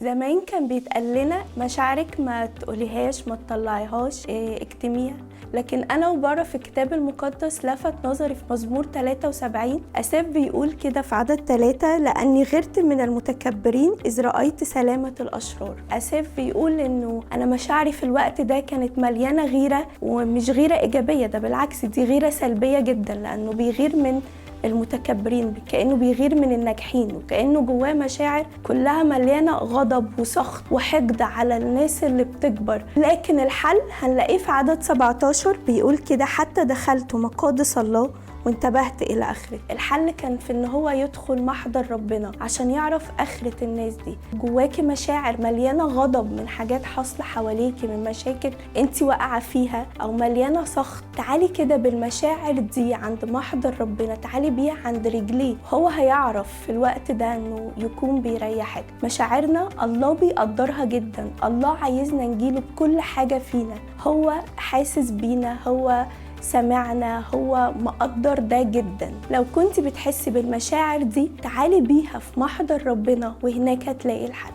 زمان كان بيتقال لنا مشاعرك ما تقوليهاش، ما تطلعيهاش، اكتميها. لكن انا وبره في الكتاب المقدس لفت نظري في مزمور 73 اساف بيقول كده في عدد 3: لاني غرت من المتكبرين اذ رايت سلامه الاشرار. اساف بيقول انه انا مشاعري في الوقت ده كانت مليانه غيره، ومش غيره ايجابيه، ده بالعكس دي غيره سلبيه جدا، لانه بيغير من المتكبرين، كأنه بيغير من الناجحين، وكأنه جواه مشاعر كلها مليانة غضب وسخط وحقد على الناس اللي بتكبر. لكن الحل هنلاقيه في عدد 17 بيقول كده: حتى دخلت مقادس الله وانتبهت إلى آخرة. الحل كان في إن هو يدخل محضر ربنا عشان يعرف آخرة الناس دي. جواكي مشاعر مليانة غضب من حاجات حاصلة حواليكي، من مشاكل انتي واقعة فيها، أو مليانة سخط، تعالي كده بالمشاعر دي عند محضر ربنا، تعالي بيها عند رجليه. هو هيعرف في الوقت ده إنه يكون بيريحك. مشاعرنا الله بيقدرها جدا، الله عايزنا نجيله بكل حاجة فينا، هو حاسس بينا، هو سمعنا، هو مقدر ده جدا. لو كنت بتحسي بالمشاعر دي تعالي بيها في محضر ربنا، وهناك هتلاقي الحل.